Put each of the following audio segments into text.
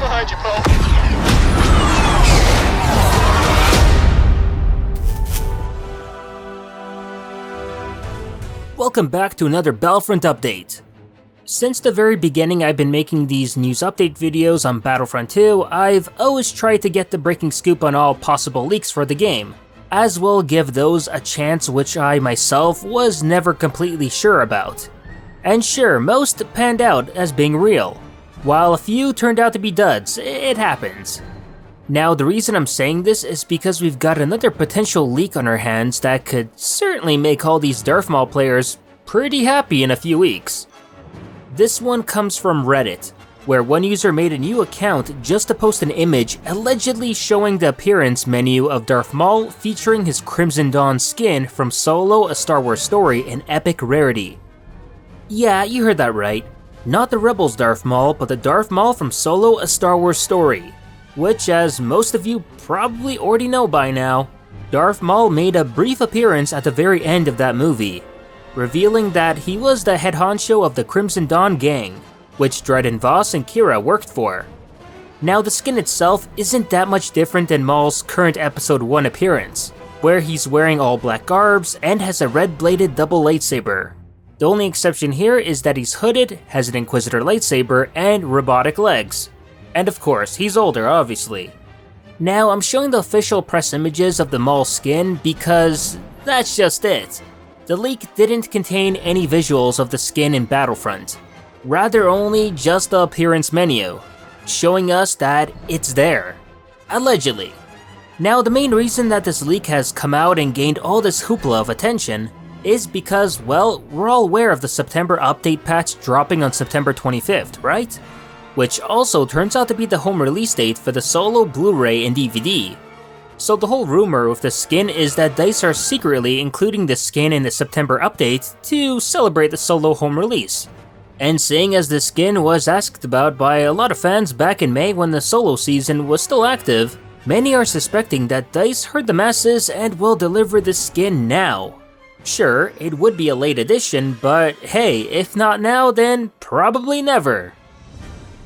behind you, Poe. Welcome back to another Battlefront update. Since the very beginning I've been making these news update videos on Battlefront 2, I've always tried to get the breaking scoop on all possible leaks for the game, as well give those a chance which I myself was never completely sure about. And sure, most panned out as being real, while a few turned out to be duds. It happens. Now, the reason I'm saying this is because we've got another potential leak on our hands that could certainly make all these Darth Maul players pretty happy in a few weeks. This one comes from Reddit, where one user made a new account just to post an image allegedly showing the appearance menu of Darth Maul featuring his Crimson Dawn skin from Solo: A Star Wars Story in epic rarity. Yeah, you heard that right. Not the Rebels Darth Maul, but the Darth Maul from Solo: A Star Wars Story. Which, as most of you probably already know by now, Darth Maul made a brief appearance at the very end of that movie, revealing that he was the head honcho of the Crimson Dawn gang, which Dryden Voss and Kira worked for. Now, the skin itself isn't that much different than Maul's current Episode 1 appearance, where he's wearing all black garbs and has a red-bladed double lightsaber. The only exception here is that he's hooded, has an Inquisitor lightsaber, and robotic legs. And of course, he's older, obviously. Now, I'm showing the official press images of the Maul skin because that's just it. The leak didn't contain any visuals of the skin in Battlefront, rather only just the appearance menu, showing us that it's there. Allegedly. Now, the main reason that this leak has come out and gained all this hoopla of attention is because, well, we're all aware of the September update patch dropping on September 25th, right? Which also turns out to be the home release date for the Solo Blu-ray and DVD. So the whole rumor with the skin is that DICE are secretly including the skin in the September update to celebrate the Solo home release. And seeing as the skin was asked about by a lot of fans back in May when the Solo season was still active, many are suspecting that DICE heard the masses and will deliver the skin now. Sure, it would be a late edition, but hey, if not now, then probably never.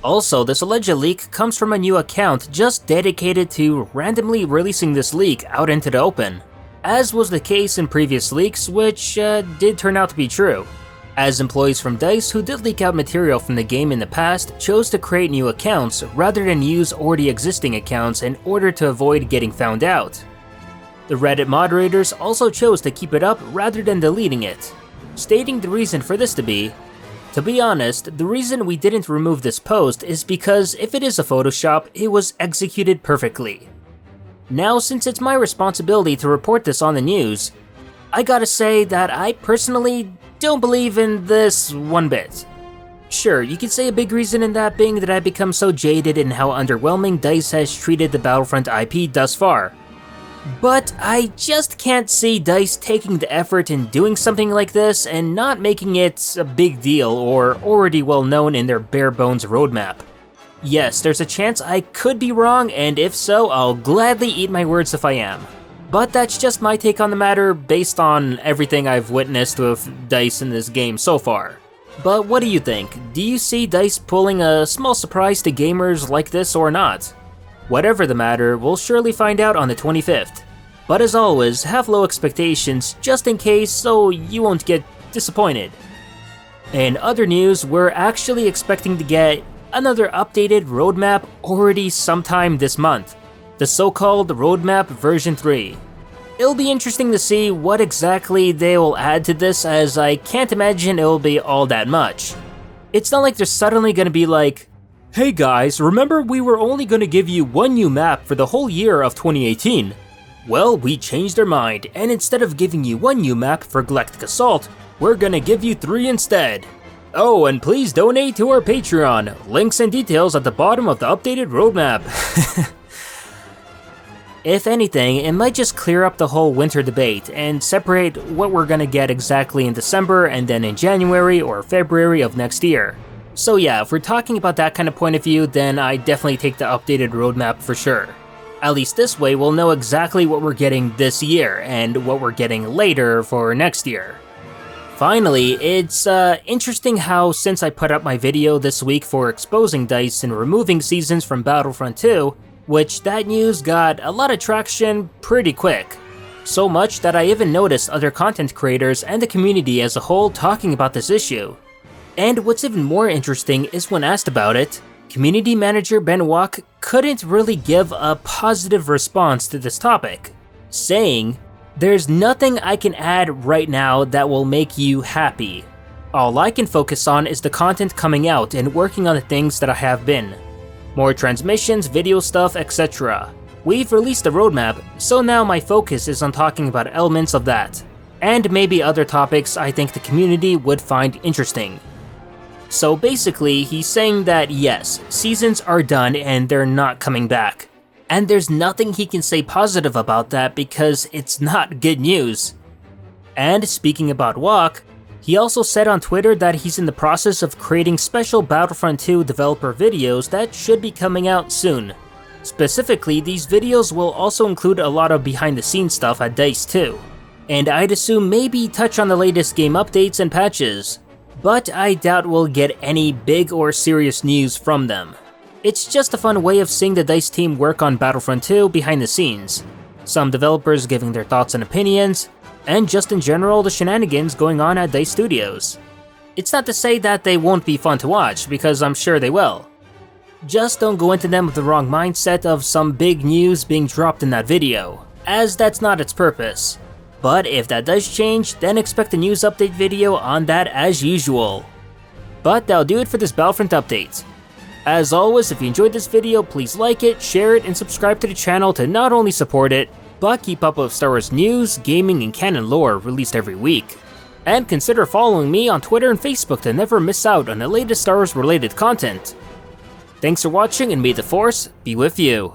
Also, this alleged leak comes from a new account just dedicated to randomly releasing this leak out into the open, as was the case in previous leaks, which did turn out to be true, as employees from DICE who did leak out material from the game in the past chose to create new accounts rather than use already existing accounts in order to avoid getting found out. The Reddit moderators also chose to keep it up rather than deleting it, stating the reason for this to be honest, the reason we didn't remove this post is because if it is a Photoshop, it was executed perfectly. Now, since it's my responsibility to report this on the news, I gotta say that I personally don't believe in this one bit. Sure, you could say a big reason in that being that I've become so jaded in how underwhelming DICE has treated the Battlefront IP thus far. But I just can't see DICE taking the effort in doing something like this and not making it a big deal or already well known in their bare bones roadmap. Yes, there's a chance I could be wrong, and if so, I'll gladly eat my words if I am. But that's just my take on the matter based on everything I've witnessed with DICE in this game so far. But what do you think? Do you see DICE pulling a small surprise to gamers like this or not? Whatever the matter, we'll surely find out on the 25th. But as always, have low expectations just in case so you won't get disappointed. In other news, we're actually expecting to get another updated roadmap already sometime this month, the so-called Roadmap version 3. It'll be interesting to see what exactly they will add to this, as I can't imagine it'll be all that much. It's not like they're suddenly gonna be like, "Hey guys, remember we were only gonna give you one new map for the whole year of 2018? Well, we changed our mind, and instead of giving you one new map for Galactic Assault, we're gonna give you 3 instead. Oh, and please donate to our Patreon. Links and details at the bottom of the updated roadmap." If anything, it might just clear up the whole winter debate and separate what we're gonna get exactly in December and then in January or February of next year. So yeah, if we're talking about that kind of point of view, then I definitely take the updated roadmap for sure. At least this way we'll know exactly what we're getting this year and what we're getting later for next year. Finally, it's interesting how since I put up my video this week for exposing DICE and removing seasons from Battlefront 2, which that news got a lot of traction pretty quick. So much that I even noticed other content creators and the community as a whole talking about this issue. And what's even more interesting is when asked about it, community manager Ben Wach couldn't really give a positive response to this topic, saying, "There's nothing I can add right now that will make you happy. All I can focus on is the content coming out and working on the things that I have been. More transmissions, video stuff, etc. We've released a roadmap, so now my focus is on talking about elements of that, and maybe other topics I think the community would find interesting." So basically, he's saying that yes, seasons are done and they're not coming back. And there's nothing he can say positive about that because it's not good news. And speaking about Wach, he also said on Twitter that he's in the process of creating special Battlefront 2 developer videos that should be coming out soon. Specifically, these videos will also include a lot of behind the scenes stuff at DICE too. And I'd assume maybe touch on the latest game updates and patches. But I doubt we'll get any big or serious news from them. It's just a fun way of seeing the DICE team work on Battlefront 2 behind the scenes. Some developers giving their thoughts and opinions, and just in general the shenanigans going on at DICE Studios. It's not to say that they won't be fun to watch, because I'm sure they will. Just don't go into them with the wrong mindset of some big news being dropped in that video, as that's not its purpose. But if that does change, then expect a news update video on that as usual. But that'll do it for this Battlefront update. As always, if you enjoyed this video, please like it, share it, and subscribe to the channel to not only support it, but keep up with Star Wars news, gaming, and canon lore released every week. And consider following me on Twitter and Facebook to never miss out on the latest Star Wars related content. Thanks for watching, and may the Force be with you.